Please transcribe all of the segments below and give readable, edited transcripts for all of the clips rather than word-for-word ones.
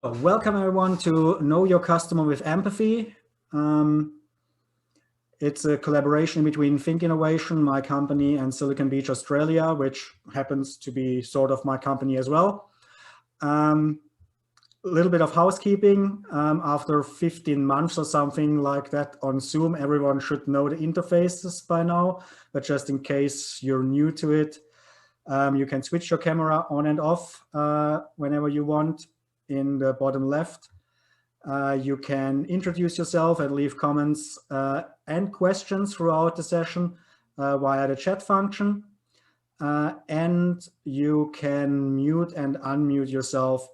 Welcome everyone to Know Your Customer with Empathy. It's a collaboration between THNK.innovation, my company, and Silicon Beach, Australia, which happens to be sort of my company as well. A little bit of housekeeping. After 15 months or something like that on Zoom, everyone should know the interfaces by now, but just in case you're new to it, you can switch your camera on and off whenever you want. In the bottom left, you can introduce yourself and leave comments and questions throughout the session via the chat function. And you can mute and unmute yourself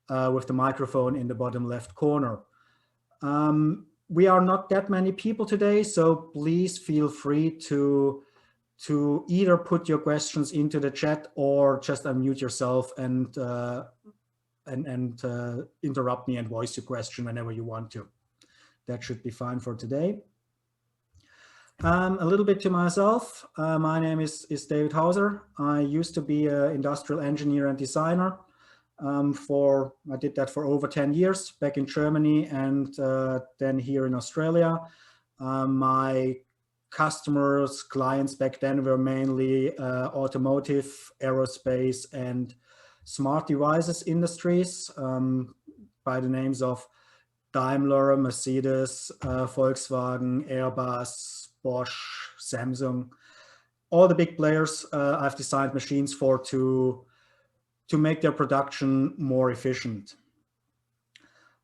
with the microphone in the bottom left corner. We are not that many people today, so please feel free to either put your questions into the chat or just unmute yourself and interrupt me and voice your question whenever you want to. That should be fine for today. A little bit to myself. My name is David Hauser. I used to be an industrial engineer and designer. I did that for over 10 years back in Germany and then here in Australia. My customers, clients back then were mainly automotive, aerospace, and smart devices industries by the names of Daimler, Mercedes, Volkswagen, Airbus, Bosch, Samsung, all the big players I've designed machines for to make their production more efficient.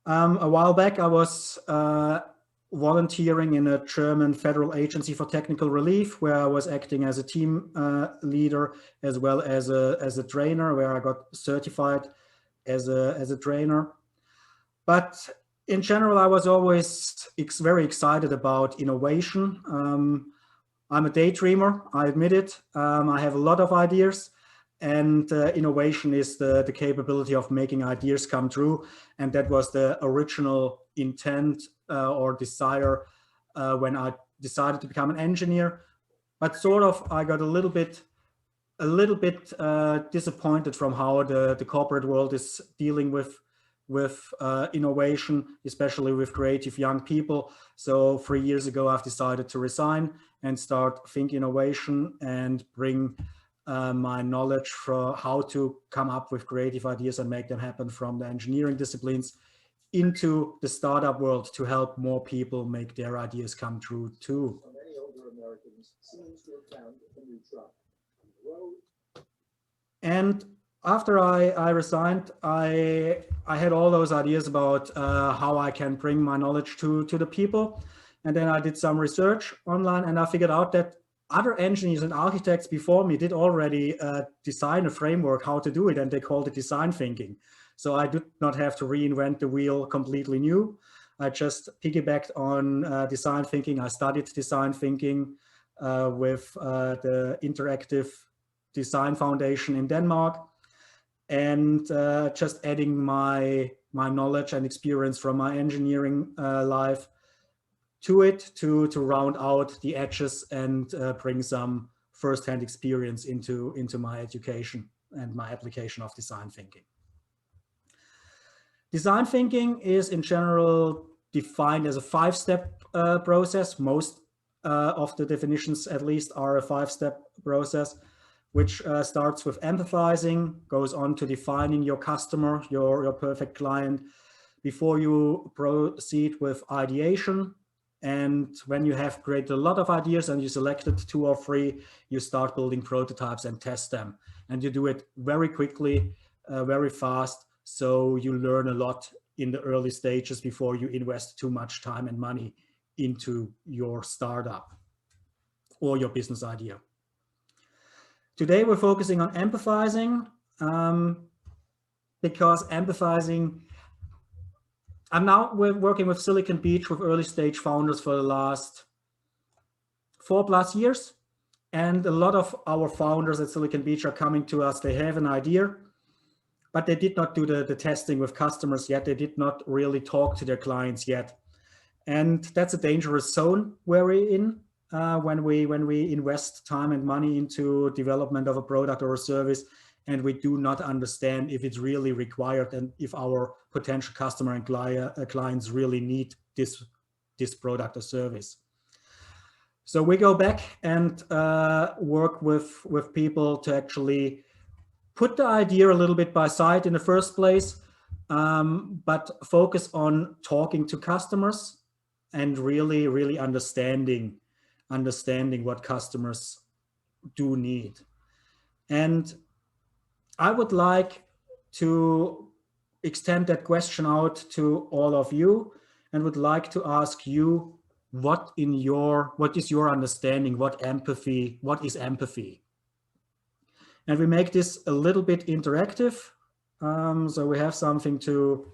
A while back I was volunteering in a German federal agency for technical relief, where I was acting as a team leader as well as a trainer, where I got certified as a trainer. But in general, I was always very excited about innovation. I'm a daydreamer, I admit it. I have a lot of ideas, and innovation is the capability of making ideas come true. And that was the original intent or desire when I decided to become an engineer. But sort of I got a little bit disappointed from how the corporate world is dealing with innovation, especially with creative young people. So 3 years ago, I've decided to resign and start THNK.innovation and bring my knowledge for how to come up with creative ideas and make them happen from the engineering disciplines into the startup world to help more people make their ideas come true too. So many older Americans seem to have found a new truck on the road. And after I resigned, I had all those ideas about how I can bring my knowledge to the people. And then I did some research online and I figured out that other engineers and architects before me did already design a framework how to do it, and they called it design thinking. So I did not have to reinvent the wheel completely new. I just piggybacked on design thinking. I studied design thinking with the Interactive Design Foundation in Denmark, and just adding my knowledge and experience from my engineering life to it to round out the edges and bring some first-hand experience into my education and my application of design thinking. Design thinking is in general defined as a 5-step process. Most of the definitions at least are a 5-step process, which starts with empathizing, goes on to defining your customer, your perfect client, before you proceed with ideation. And when you have created a lot of ideas and you selected 2 or 3, you start building prototypes and test them. And you do it very quickly, very fast. So you learn a lot in the early stages before you invest too much time and money into your startup or your business idea. Today we're focusing on empathizing because empathizing, we're working with Silicon Beach with early stage founders for the last 4+ years. And a lot of our founders at Silicon Beach are coming to us. They have an idea, but they did not do the testing with customers yet. They did not really talk to their clients yet. And that's a dangerous zone where we're in when we invest time and money into development of a product or a service and we do not understand if it's really required and if our potential customer and clients really need this product or service. So we go back and work with people to actually put the idea a little bit by side in the first place, but focus on talking to customers and really understanding what customers do need. And I would like to extend that question out to all of you and would like to ask you, what is your understanding? What is empathy? And we make this a little bit interactive. So we have something to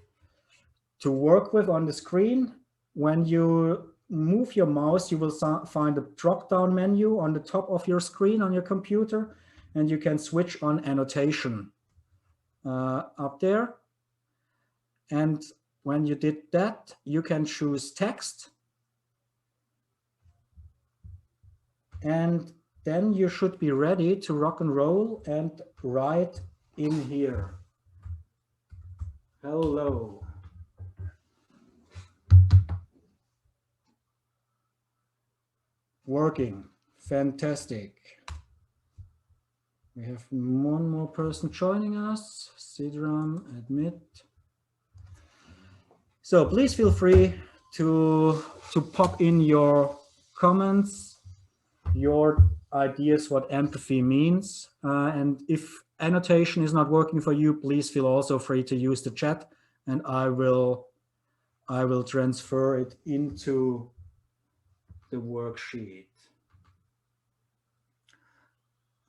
work with on the screen. When you move your mouse, you will find a drop-down menu on the top of your screen on your computer, and you can switch on annotation up there. And when you did that, you can choose text. And then you should be ready to rock and roll and write in here. Hello. Working. Fantastic. We have one more person joining us. Sidram, admit. So please feel free to pop in your comments, your ideas, what empathy means. And if annotation is not working for you, please feel also free to use the chat, and I will transfer it into the worksheet.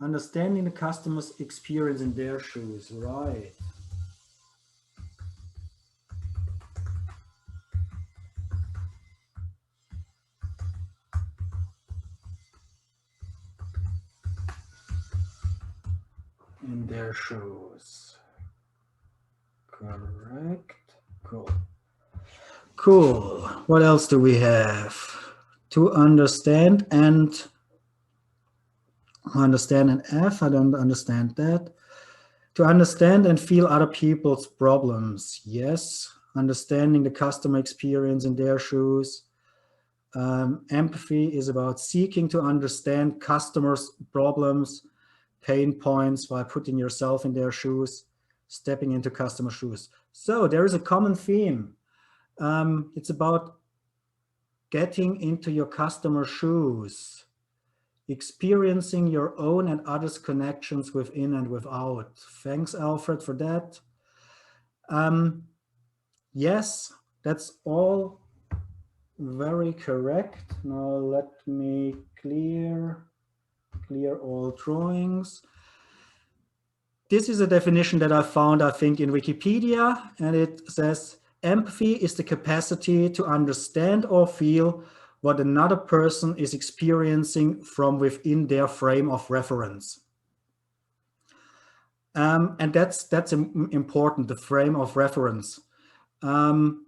Understanding the customer's experience in their shoes, right. In their shoes. Correct. Cool. Cool. What else do we have? To understand and an F. I don't understand that. To understand and feel other people's problems. Yes. Understanding the customer experience in their shoes. Empathy is about seeking to understand customers' problems, pain points by putting yourself in their shoes, stepping into customer shoes. So there is a common theme. It's about getting into your customer shoes, experiencing your own and others' connections within and without. Thanks, Alfred, for that. Yes, that's all very correct. Now let me clear all drawings. This is a definition that I found, I think, in Wikipedia, and it says, empathy is the capacity to understand or feel what another person is experiencing from within their frame of reference. And that's important, the frame of reference. When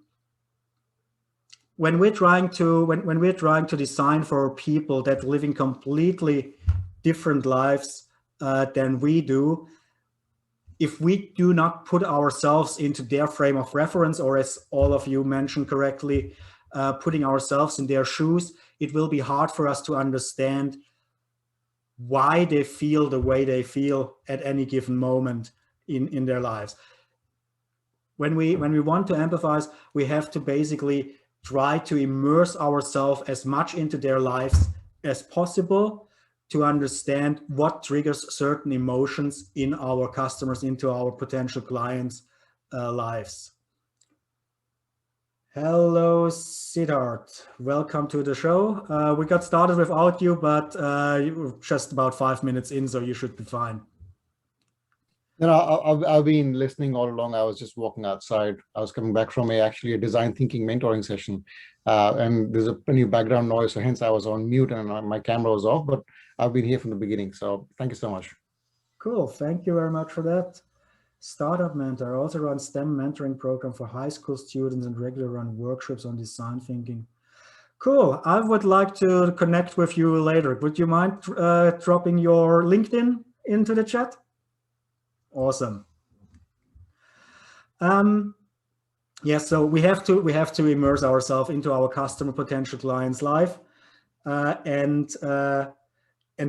we're trying to design for people that live in completely different lives than we do, if we do not put ourselves into their frame of reference, or as all of you mentioned correctly, putting ourselves in their shoes, it will be hard for us to understand why they feel the way they feel at any given moment in their lives. When we want to empathize, we have to basically try to immerse ourselves as much into their lives as possible to understand what triggers certain emotions in our customers, into our potential clients' lives. Hello, Siddharth. Welcome to the show. We got started without you, but you're just about 5 minutes in, so you should be fine. You know, I've been listening all along. I was just walking outside. I was coming back from a design thinking mentoring session, and there's a plenty of background noise, so hence I was on mute and my camera was off, but I've been here from the beginning, so thank you so much. Cool, thank you very much for that. Startup Mentor, I also run STEM mentoring program for high school students and regularly run workshops on design thinking. Cool, I would like to connect with you later. Would you mind dropping your LinkedIn into the chat? Awesome. Yes, so we have to immerse ourselves into our customer potential client's life and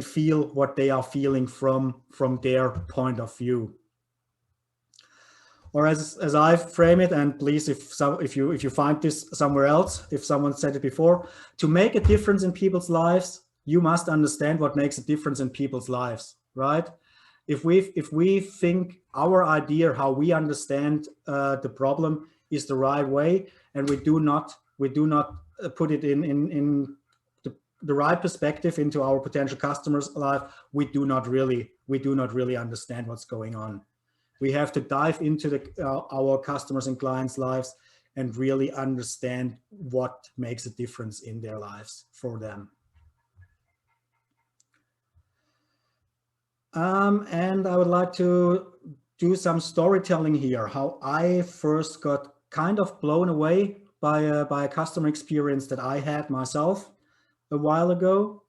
feel what they are feeling from their point of view. Or as I frame it, and please, if you find this somewhere else, if someone said it before, to make a difference in people's lives, you must understand what makes a difference in people's lives, right? If we think our idea, how we understand the problem is the right way, and we do not put it in the right perspective into our potential customers' life, we do not really understand what's going on. We have to dive into our customers and clients' lives and really understand what makes a difference in their lives for them. And I would like to do some storytelling here, how I first got kind of blown away by a customer experience that I had myself a while ago.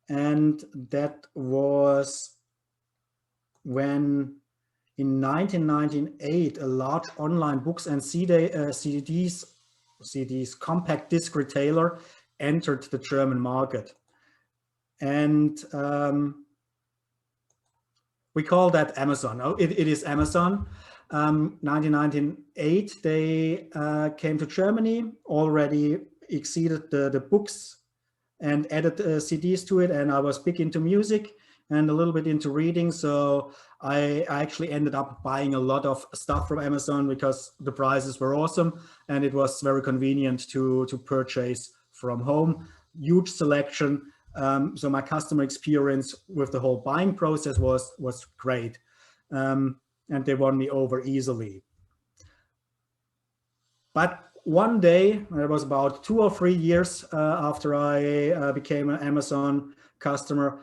And that was when in 1998, a large online books and CDs compact disc retailer entered the German market. And we call that Amazon. Oh, it is Amazon. 1998, they came to Germany, already exceeded the books and added CDs to it. And I was big into music and a little bit into reading. So I actually ended up buying a lot of stuff from Amazon because the prices were awesome and it was very convenient to purchase from home. Huge selection. So my customer experience with the whole buying process was great. And they won me over easily. But one day, it was about 2 or 3 years after I became an Amazon customer,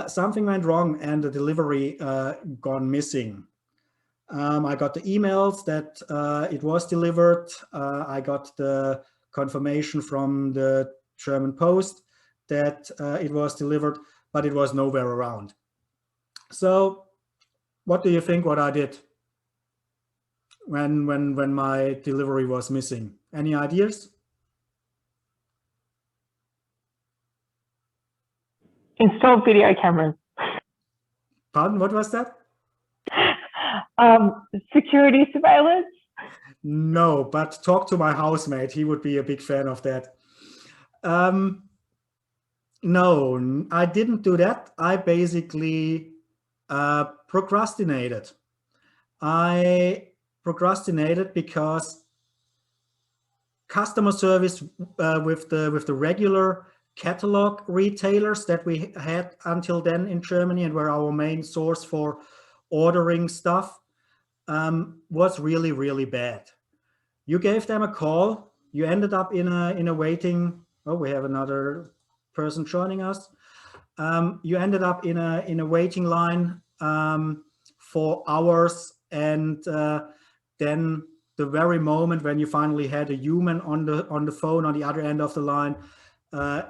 something went wrong and the delivery gone missing. I got the emails that it was delivered. I got the confirmation from the German Post that it was delivered, but it was nowhere around. So what do you think what I did when my delivery was missing? Any ideas? Install video cameras. Pardon, what was that? Security surveillance. No, but talk to my housemate. He would be a big fan of that. No, I didn't do that. I basically procrastinated. I procrastinated because customer service with the regular catalog retailers that we had until then in Germany and were our main source for ordering stuff was really, really bad. You gave them a call, you ended up in a waiting, oh, we have another person joining us. You ended up in a waiting line for hours, and then the very moment when you finally had a human on the phone on the other end of the line,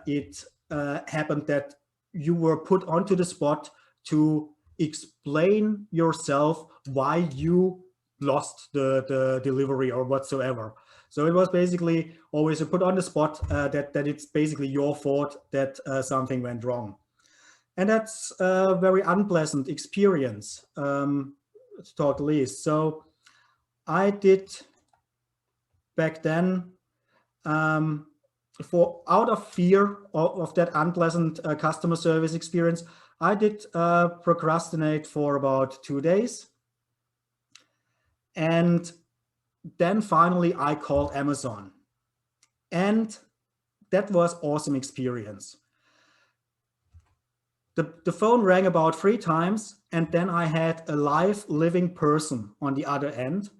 it happened that you were put onto the spot to explain yourself why you lost the delivery or whatsoever. So it was basically always put on the spot that it's basically your fault that something went wrong. And that's a very unpleasant experience, to talk the least. So I did back then, out of fear of that unpleasant customer service experience, I did procrastinate for about 2 days. And then finally I called Amazon. And that was awesome experience. The phone rang about 3 times, and then I had a live living person on the other end,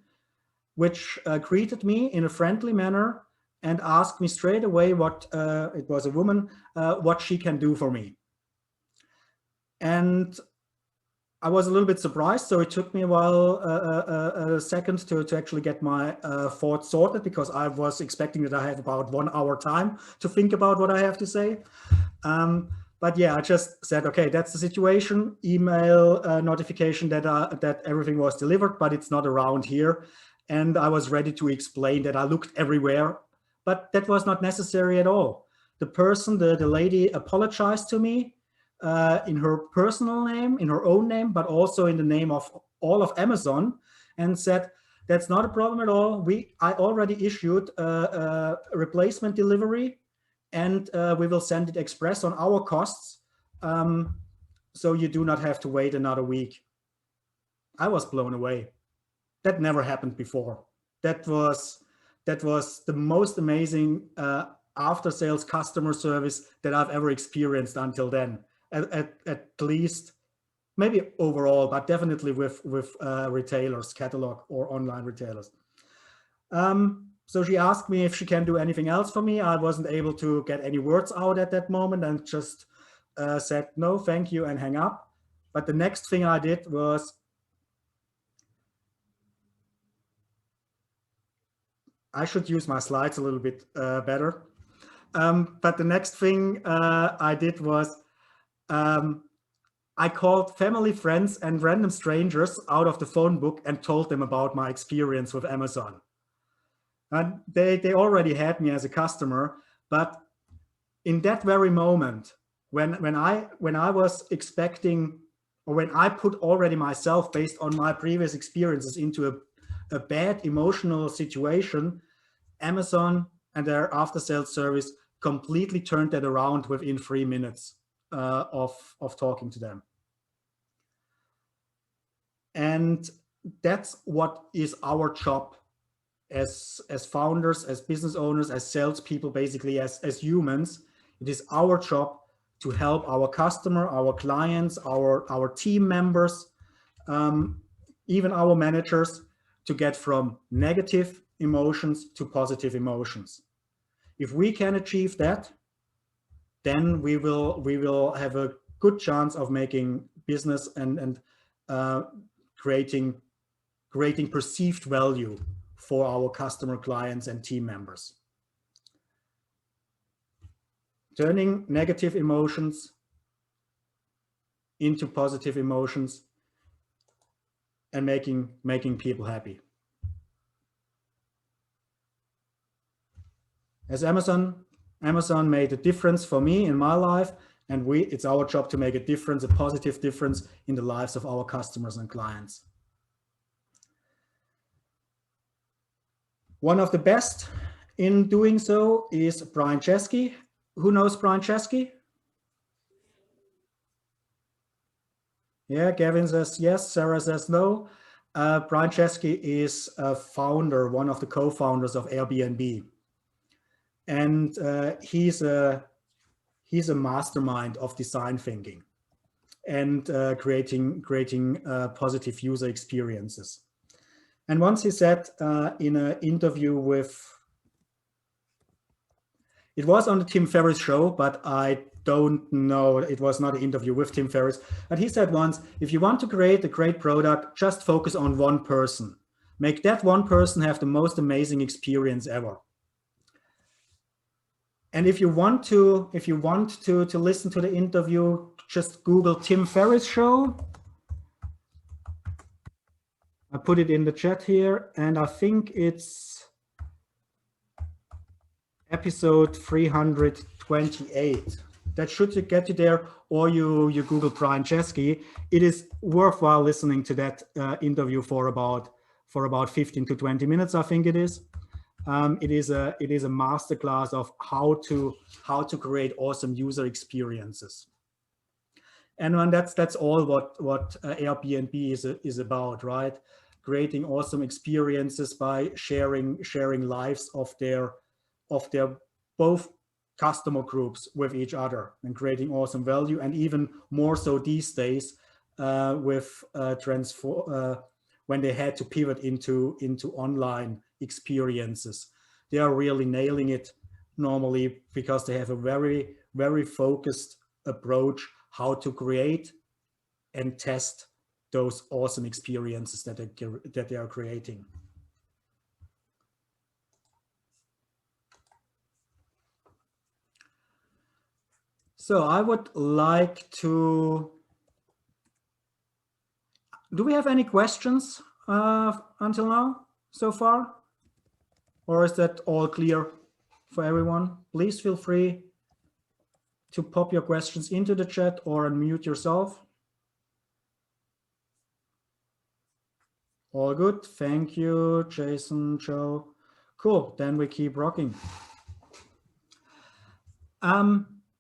which greeted me in a friendly manner and asked me straight away what, it was a woman, what she can do for me. And I was a little bit surprised, so it took me a while, a second to actually get my thoughts sorted, because I was expecting that I have about 1 hour time to think about what I have to say. But yeah, I just said, okay, that's the situation. Email notification that everything was delivered, but it's not around here. And I was ready to explain that I looked everywhere, but that was not necessary at all. The person, the lady apologized to me in her personal name, in her own name, but also in the name of all of Amazon, and said, that's not a problem at all. I already issued a replacement delivery, and we will send it express on our costs. So you do not have to wait another week. I was blown away. That never happened before. That was the most amazing after sales customer service that I've ever experienced until then. At least, maybe overall, but definitely with retailers, catalog or online retailers. So she asked me if she can do anything else for me. I wasn't able to get any words out at that moment and just said, no, thank you, and hang up. But the next thing I did was, I should use my slides a little bit better. But the next thing I did was, I called family, friends, and random strangers out of the phone book and told them about my experience with Amazon. And they already had me as a customer, but in that very moment, when I was expecting, or when I put already myself based on my previous experiences into a bad emotional situation, Amazon and their after-sales service completely turned that around within 3 minutes of talking to them. And that's what is our job as founders, as business owners, as salespeople, basically as humans. It is our job to help our customer, our clients, our team members, even our managers, to get from negative emotions to positive emotions. If we can achieve that, then we will have a good chance of making business and creating perceived value for our customer, clients, and team members. Turning negative emotions into positive emotions and making people happy. As Amazon made a difference for me in my life, and it's our job to make a difference, a positive difference in the lives of our customers and clients. One of the best in doing so is Brian Chesky. Who knows Brian Chesky? Yeah, Gavin says yes, Sarah says no. Brian Chesky is a founder, one of the co-founders of Airbnb. And he's a mastermind of design thinking and creating positive user experiences. And once he said in an interview with, it was on the Tim Ferriss show, but I don't know, it was not an interview with Tim Ferriss, but he said once, if you want to create a great product, just focus on one person. Make that one person have the most amazing experience ever. And if you want to listen to the interview, just Google Tim Ferriss show. I put it in the chat here, and I think it's episode 328. That should get you there, or you Google Brian Chesky. It is worthwhile listening to that interview for about 15 to 20 minutes, I think it is. It is a masterclass of how to create awesome user experiences. And that's all what Airbnb is about, right? Creating awesome experiences by sharing lives of their both customer groups with each other and creating awesome value, and even more so these days with when they had to pivot into online experiences. They are really nailing it normally because they have a very, very focused approach how to create and test those awesome experiences that they are creating. So I would like to, do we have any questions until now so far? Or is that all clear for everyone? Please feel free to pop your questions into the chat or unmute yourself. All good. Thank you, Jason, Joe. Cool. Then we keep rocking.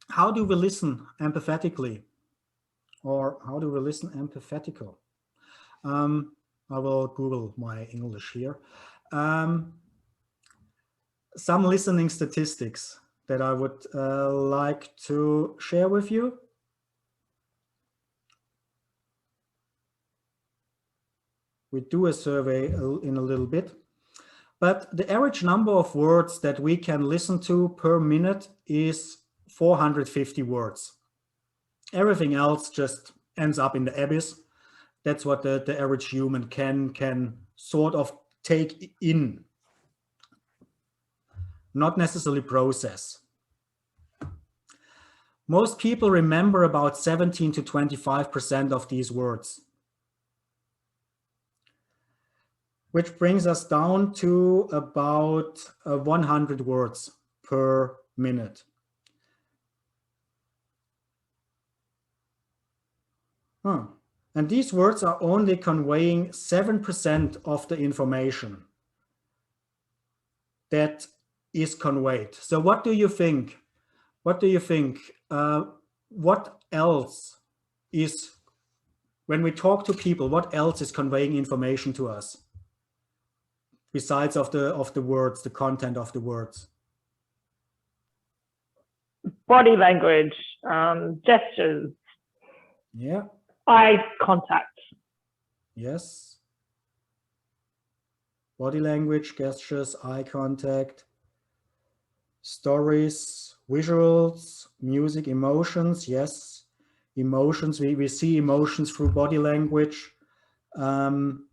How do we listen empathetically? Or how do we listen empathetical? I will Google my English here. Some listening statistics that I would like to share with you. We do a survey in a little bit, but the average number of words that we can listen to per minute is 450 words. Everything else just ends up in the abyss. That's what the average human can sort of take in, not necessarily process. Most people remember about 17 to 25% of these words, which brings us down to about 100 words per minute. And these words are only conveying 7% of the information that is conveyed. So what do you think? What do you think? What else is, when we talk to people, what else is conveying information to us besides of the words, the content of the words? Body language, gestures. Yeah. Eye contact. Yes. Body language, gestures, eye contact, stories, visuals, music, emotions. Yes. Emotions, we see emotions through body language. I'm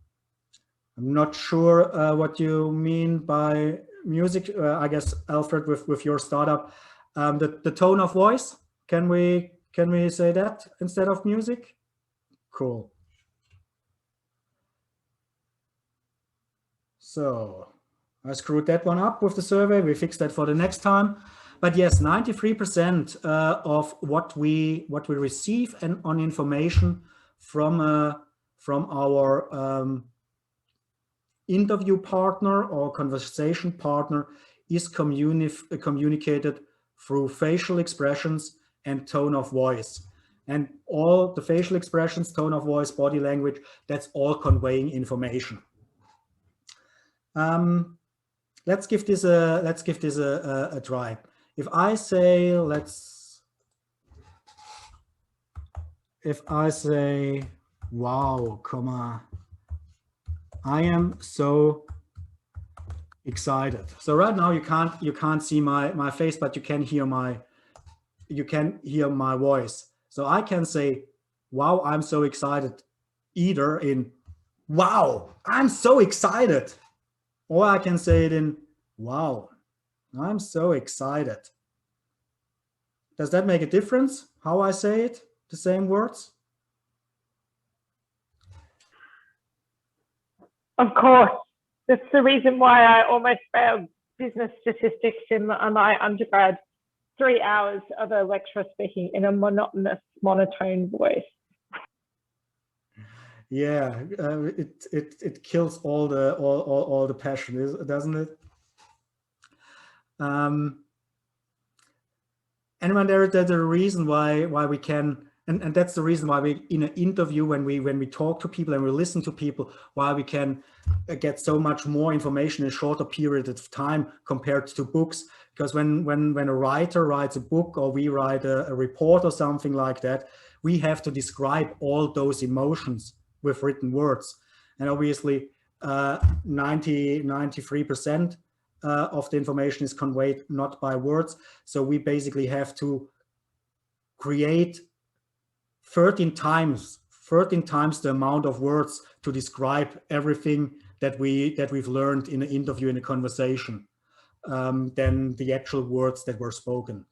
not sure what you mean by music. I guess, Alfred, with your startup, the tone of voice, can we say that instead of music? Cool. So I screwed that one up with the survey. We fixed that for the next time. But yes, 93% of what we receive and on information from our interview partner or conversation partner is communicated through facial expressions and tone of voice. And all the facial expressions, tone of voice, body language, that's all conveying information. Let's give this a try. If I say, wow, comma, I am so excited. So right now you can't see my face, but you can hear my voice. So I can say, wow, I'm so excited, either in, wow, I'm so excited. Or I can say it in, wow, I'm so excited. Does that make a difference, how I say it, the same words? Of course. That's the reason why I almost failed business statistics in my undergrad. 3 hours of a lecturer speaking in a monotonous, monotone voice. Yeah, it kills all the passion, doesn't it? And when there's a reason why we can, and that's the reason why we, in an interview, when we talk to people and we listen to people, why we can get so much more information in a shorter period of time compared to books. Because when a writer writes a book, or we write a report or something like that, we have to describe all those emotions with written words. And obviously 93% of the information is conveyed not by words. So we basically have to create 13 times the amount of words to describe everything that we've learned in an interview, in a conversation, than the actual words that were spoken.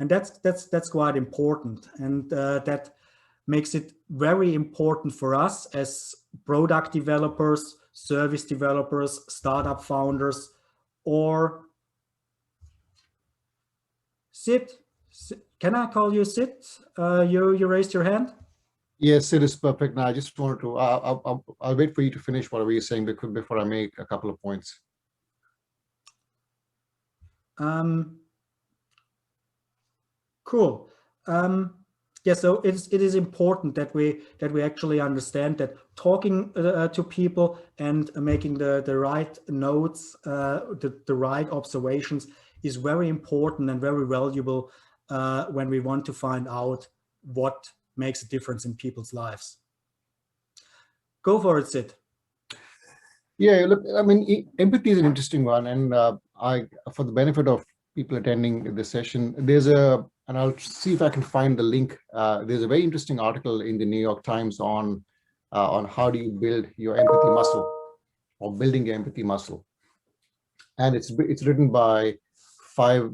And that's quite important. And that makes it very important for us as product developers, service developers, startup founders, or Sid. Can I call you Sid? You raised your hand. Yes, it is perfect. Now, I just wanted to, I'll wait for you to befinish whatever you're saying before I make a couple of points. Cool. Yeah, so it is important that we actually understand that talking to people and making the right notes, the right observations is very important and very valuable when we want to find out what makes a difference in people's lives. Go for it, Sid. Yeah, look, I mean, empathy is an interesting one, and for the benefit of people attending this session, and I'll see if I can find the link. There's a very interesting article in the New York Times on how do you build your empathy muscle, or building your empathy muscle, and it's written by 5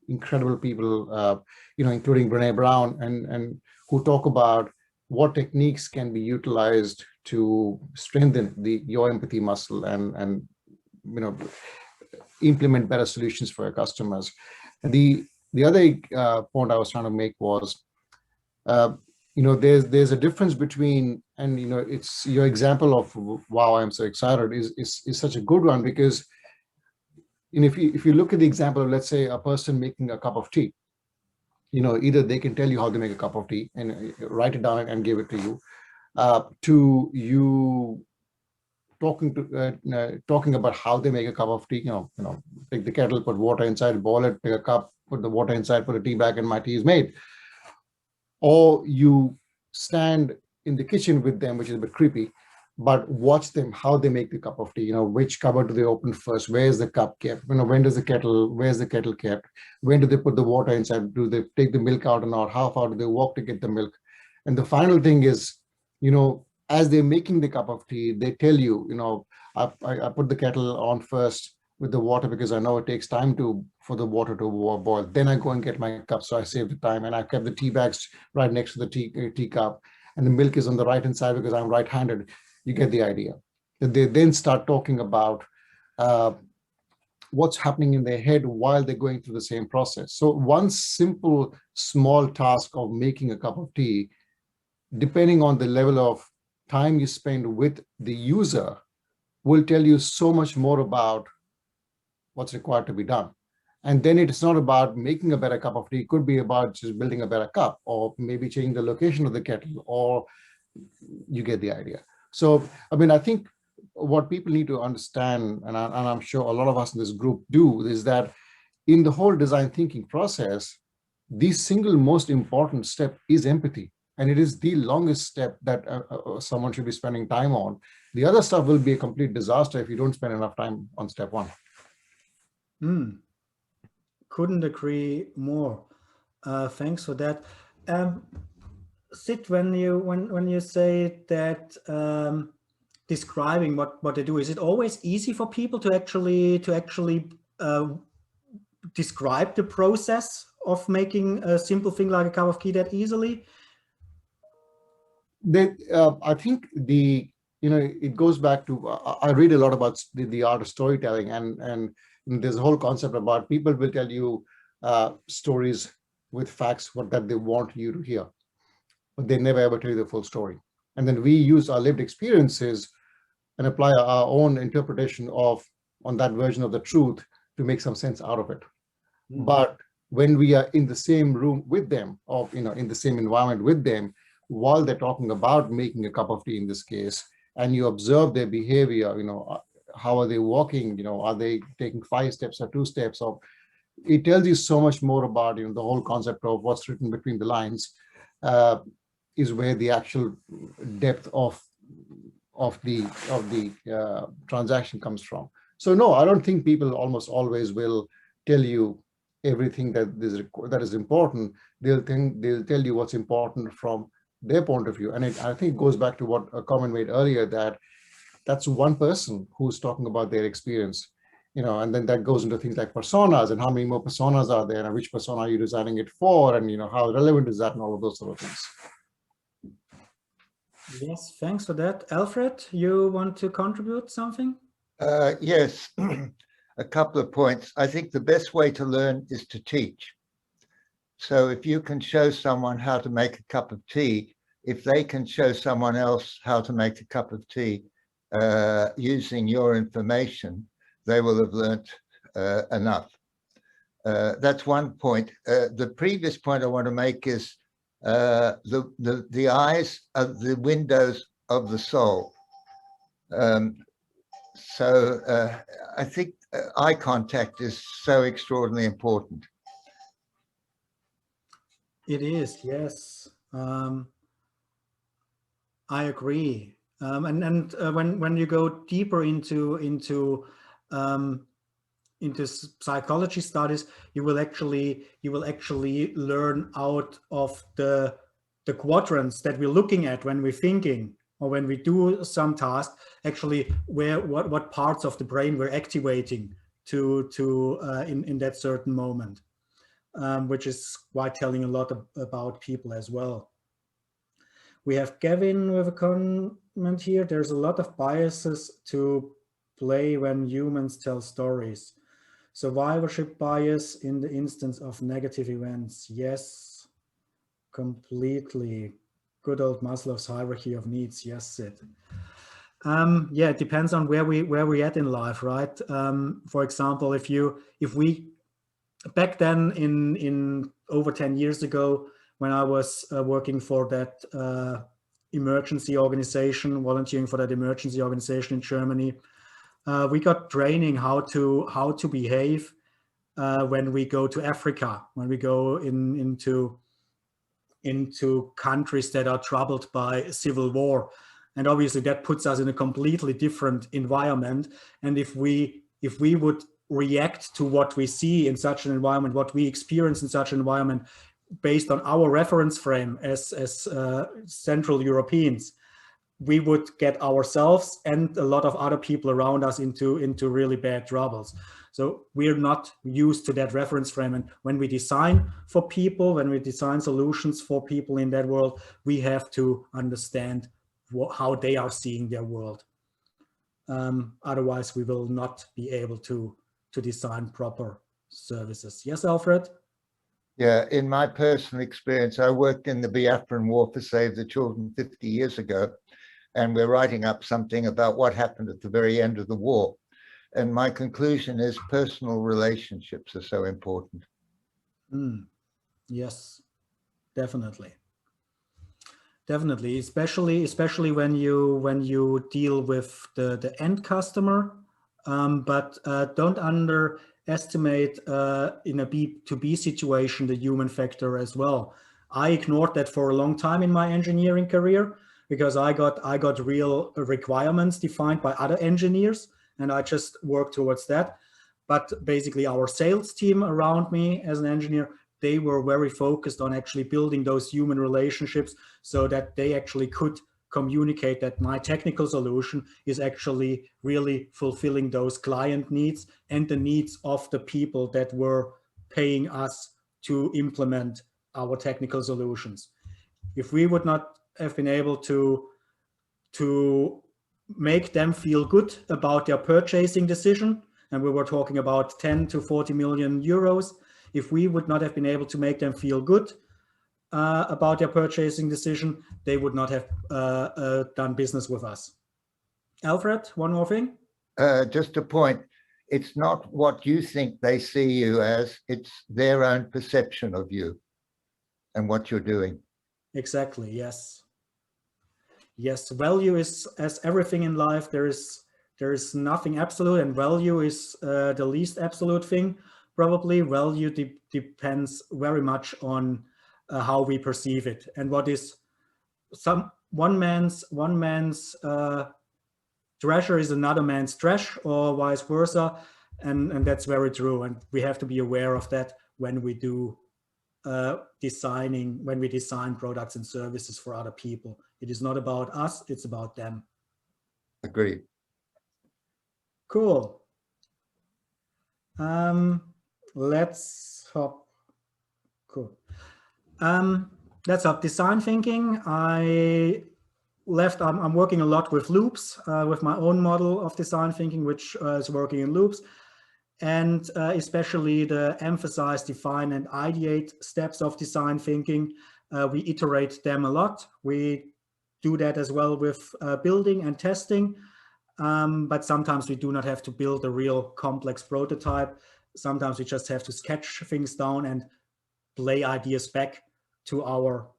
incredible people, including Brené Brown, and who talk about what techniques can be utilized to strengthen your empathy muscle and implement better solutions for your customers. And the other point I was trying to make was, there's a difference between, and it's your example of wow, I'm so excited is such a good one, because if you look at the example of, let's say, a person making a cup of tea, either they can tell you how they make a cup of tea and write it down and give it to you, to you talking about how they make a cup of tea. Take the kettle, put water inside, boil it, take a cup, put the water inside, put a tea bag, and my tea is made. Or you stand in the kitchen with them, which is a bit creepy, but watch them how they make the cup of tea. Which cupboard do they open first? Where's the cup kept? Where's the kettle kept? When do they put the water inside? Do they take the milk out or not? How far do they walk to get the milk? And the final thing is, as they're making the cup of tea, they tell you, I put the kettle on first with the water because I know it takes time for the water to boil. Then I go and get my cup, so I save the time. And I've kept the tea bags right next to the tea cup, and the milk is on the right hand side because I'm right-handed. You get the idea. They then start talking about what's happening in their head while they're going through the same process. So one simple, small task of making a cup of tea, depending on the level of time you spend with the user, will tell you so much more about what's required to be done. And then it's not about making a better cup of tea. It could be about just building a better cup, or maybe changing the location of the kettle, or you get the idea. So, I think what people need to understand, and I'm sure a lot of us in this group do, is that in the whole design thinking process, the single most important step is empathy. And it is the longest step that someone should be spending time on. The other stuff will be a complete disaster if you don't spend enough time on step 1. Couldn't agree more. Thanks for that. Sid, when you say that describing what they do, is it always easy for people to actually describe the process of making a simple thing like a cup of tea that easily? I think it goes back to, I read a lot about the art of storytelling, and there's a whole concept about people will tell you stories with facts that they want you to hear, but they never ever tell you the full story. And then we use our lived experiences and apply our own interpretation on that version of the truth to make some sense out of it. But when we are in the same room with them, or in the same environment with them, while they're talking about making a cup of tea in this case, and you observe their behavior, how are they walking, are they taking 5 steps or 2 steps, or it tells you so much more about the whole concept of what's written between the lines, is where the actual depth of the transaction comes from. So no, I don't think people almost always will tell you everything that is important. They'll tell you what's important from their point of view. And I think it goes back to what a comment made earlier, that's one person who's talking about their experience. and then that goes into things like personas and how many more personas are there and which persona are you designing it for, and how relevant is that and all of those sort of things. Yes, thanks for that. Alfred, you want to contribute something? Yes, a couple of points. I think the best way to learn is to teach. So if you can show someone how to make a cup of tea, if they can show someone else how to make a cup of tea using your information, they will have learnt enough. That's one point. The previous point I want to make is the eyes are the windows of the soul. So I think eye contact is so extraordinarily important. It is, yes. I agree. And when you go deeper into psychology studies, you will actually learn out of the quadrants that we're looking at when we're thinking or when we do some task, actually what parts of the brain we're activating in that certain moment, which is quite telling a lot about people as well. We have Gavin with a comment here. There's a lot of biases to play when humans tell stories. Survivorship bias in the instance of negative events. Yes, completely. Good old Maslow's hierarchy of needs. Yes, Sid. Yeah, it depends on where we're at in life, right? For example, if we back then in over 10 years ago, when I was working for that emergency organization, volunteering for that emergency organization in Germany, we got training how to behave when we go to Africa, when we go into countries that are troubled by civil war. And obviously that puts us in a completely different environment. And if we would react to what we see in such an environment, what we experience in such an environment, based on our reference frame as Central Europeans, we would get ourselves and a lot of other people around us into really bad troubles. So we're not used to that reference frame. And when we design for people, when we design solutions for people in that world, we have to understand how they are seeing their world. Otherwise, we will not be able to design proper services. Yes, Alfred? Yeah, in my personal experience, I worked in the Biafran War for Save the Children 50 years ago, and we're writing up something about what happened at the very end of the war. And my conclusion is personal relationships are so important. Yes, definitely. Definitely, especially when you deal with the end customer, but don't underestimate in a B2B situation the human factor as well. I ignored that for a long time in my engineering career because I got real requirements defined by other engineers, and I just worked towards that. But basically, our sales team around me as an engineer, they were very focused on actually building those human relationships so that they actually could communicate that my technical solution is actually really fulfilling those client needs and the needs of the people that were paying us to implement our technical solutions. If we would not have been able to make them feel good about their purchasing decision, and we were talking about 10 to 40 million euros, if we would not have been able to make them feel good about their purchasing decision, they would not have done business with us. Alfred, one more thing? Just a point. It's not what you think they see you as, it's their own perception of you and what you're doing. Exactly, yes. Yes, value is, as everything in life, there is nothing absolute, and value is the least absolute thing. Probably value depends very much on how we perceive it, and what is one man's treasure is another man's trash, or vice versa, and that's very true. And we have to be aware of that when we do when we design products and services for other people. It is not about us; it's about them. Agreed. Cool. Let's hop. Cool. Let's hop design thinking. I'm working a lot with loops, with my own model of design thinking, which is working in loops. And especially the emphasize, define, and ideate steps of design thinking. We iterate them a lot. We do that as well with building and testing. But sometimes we do not have to build a real complex prototype. Sometimes we just have to sketch things down and play ideas back to our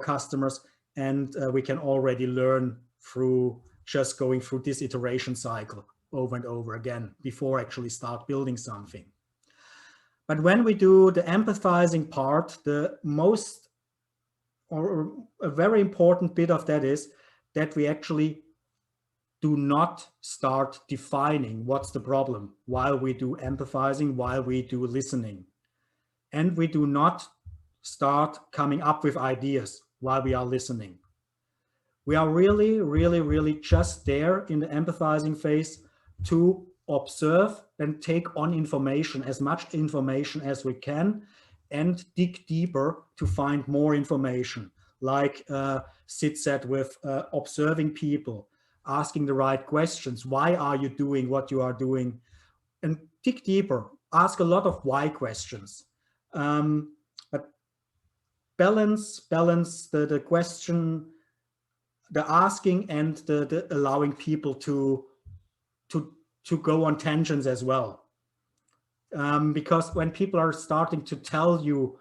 customers. And we can already learn through just going through this iteration cycle over and over again before actually start building something. But when we do the empathizing part, the most or a very important bit of that is that we actually do not start defining what's the problem while we do empathizing, while we do listening. And we do not start coming up with ideas while we are listening. We are really, really, really just there in the empathizing phase to observe and take on information, as much information as we can, and dig deeper to find more information, like Sid said, with observing people, asking the right questions. Why are you doing what you are doing? And dig deeper, ask a lot of why questions. But balance the question, the asking, and the allowing people to go on tangents as well. Because when people are starting to tell you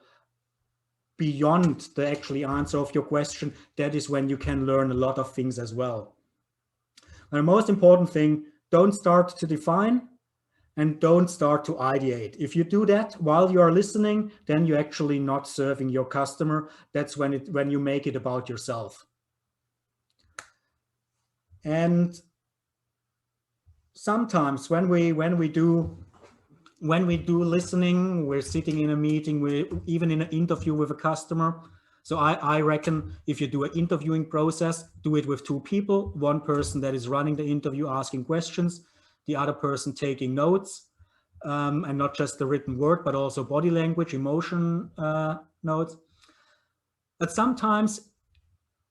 beyond the actually answer of your question, that is when you can learn a lot of things as well. And the most important thing, don't start to define and don't start to ideate. If you do that while you are listening, then you're actually not serving your customer. That's when you make it about yourself. And sometimes when we do listening, we're sitting in a meeting, we're even in an interview with a customer. So I reckon if you do an interviewing process, do it with two people, one person that is running the interview, asking questions, the other person taking notes, and not just the written word, but also body language, emotion notes. But sometimes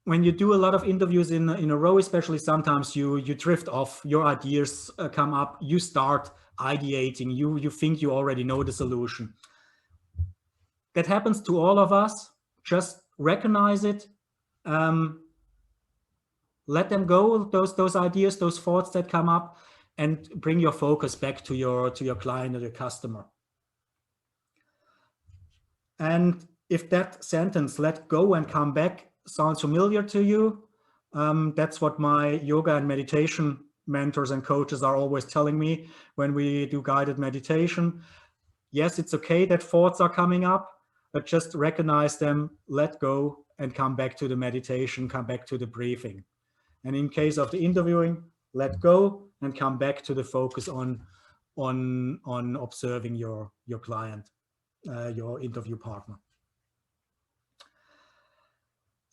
when you do a lot of interviews in a row, especially, sometimes you drift off, your ideas come up, you start ideating, you think you already know the solution. That happens to all of us. Just recognize it, let them go, those ideas, those thoughts that come up, and bring your focus back to your client or your customer. And if that sentence, let go and come back, sounds familiar to you, that's what my yoga and meditation mentors and coaches are always telling me when we do guided meditation. Yes, it's okay that thoughts are coming up, but just recognize them, let go, and come back to the meditation, come back to the breathing. And in case of the interviewing, let go and come back to the focus on observing your client, your interview partner.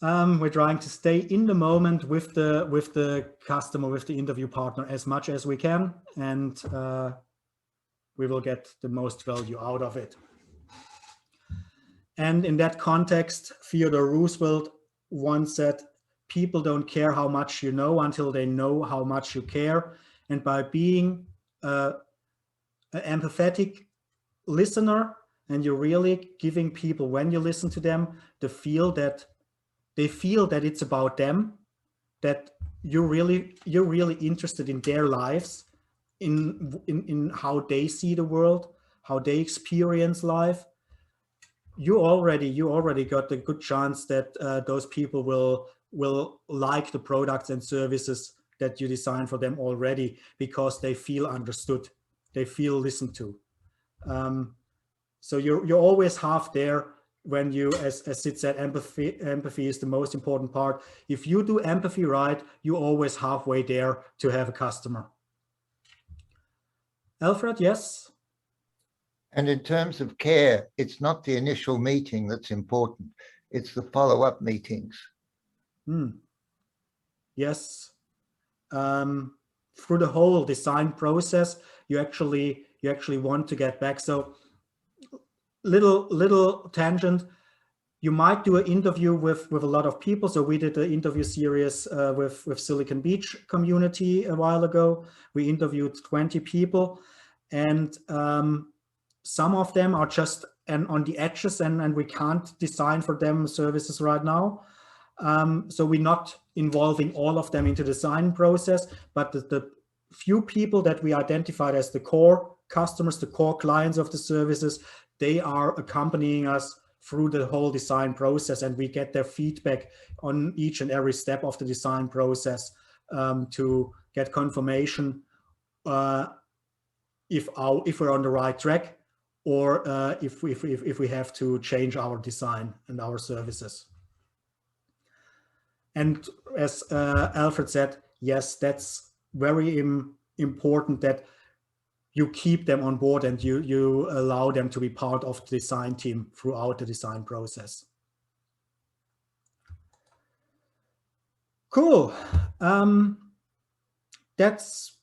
We're trying to stay in the moment with the customer, with the interview partner as much as we can, and we will get the most value out of it. And in that context, Theodore Roosevelt once said, people don't care how much you know until they know how much you care. And by being an empathetic listener, and you're really giving people, when you listen to them, they feel that it's about them, that you're really interested in their lives, in how they see the world, how they experience life. You already got a good chance that those people will like the products and services that you design for them already, because they feel understood, they feel listened to. So you're always half there when you, as Sid said, empathy is the most important part. If you do empathy right, you're always halfway there to have a customer. Alfred, yes? And in terms of care, it's not the initial meeting that's important. It's the follow-up meetings. Yes. Through the whole design process, you actually you actually want to get back. So little tangent. You might do an interview with a lot of people. So we did an interview series with Silicon Beach community a while ago. We interviewed 20 people, and some of them are just on the edges, and we can't design for them services right now. So we're not involving all of them into the design process, but the few people that we identified as the core customers, the core clients of the services, they are accompanying us through the whole design process, and we get their feedback on each and every step of the design process to get confirmation if we're on the right track, or if we have to change our design and our services. And as Alfred said, yes, that's very important that you keep them on board and you allow them to be part of the design team throughout the design process. Cool. That's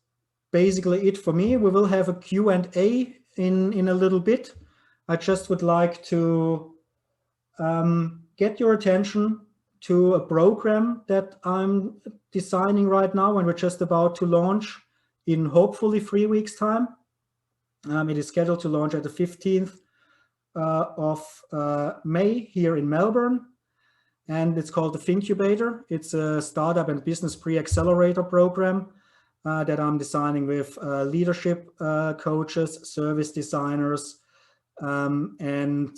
basically it for me. We will have a Q&A in a little bit. I just would like to get your attention to a program that I'm designing right now and we're just about to launch in hopefully 3 weeks' time. It is scheduled to launch at the 15th of May here in Melbourne, and it's called the Incubator. It's a startup and business pre-accelerator program that I'm designing with leadership coaches, service designers, and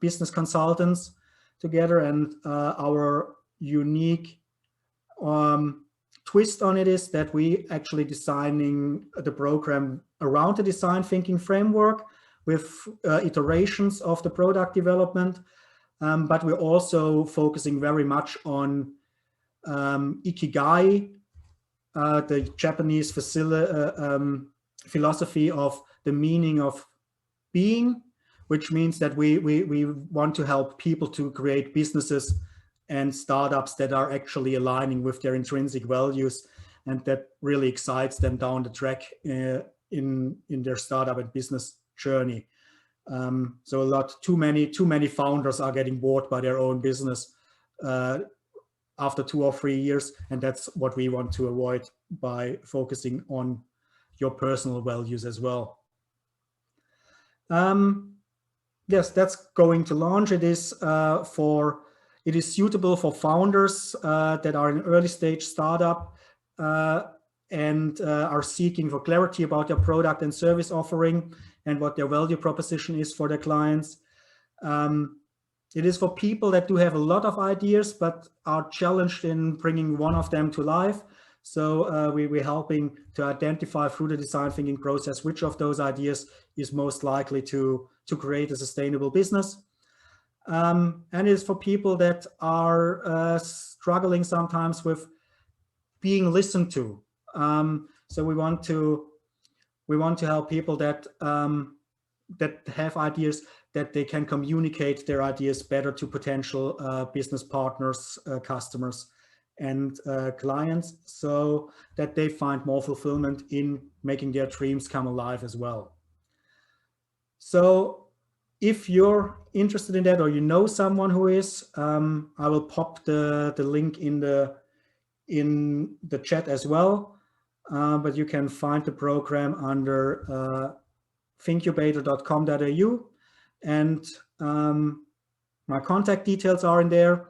business consultants together. And our unique twist on it is that we actually designing the program around the design thinking framework with iterations of the product development, but we're also focusing very much on Ikigai, the Japanese philosophy of the meaning of being, which means that we want to help people to create businesses and startups that are actually aligning with their intrinsic values, and that really excites them down the track in their startup and business journey. So too many founders are getting bored by their own business after 2 or 3 years, and that's what we want to avoid by focusing on your personal values as well. Yes, that's going to launch. It is suitable for founders that are in early stage startup and are seeking for clarity about their product and service offering and what their value proposition is for their clients. It is for people that do have a lot of ideas but are challenged in bringing one of them to life. So we're helping to identify through the design thinking process which of those ideas is most likely to create a sustainable business. And it's for people that are struggling sometimes with being listened to. So we want to help people that that have ideas, that they can communicate their ideas better to potential business partners, customers, and clients, so that they find more fulfillment in making their dreams come alive as well. So if you're interested in that, or you know someone who is, I will pop the link in the chat as well. But you can find the program under Incubator.com.au, and my contact details are in there.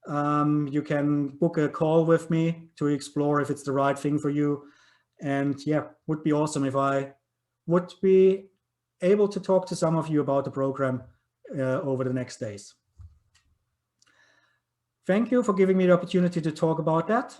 You can book a call with me to explore if it's the right thing for you. And yeah, would be awesome if I would be able to talk to some of you about the program over the next days. Thank you for giving me the opportunity to talk about that.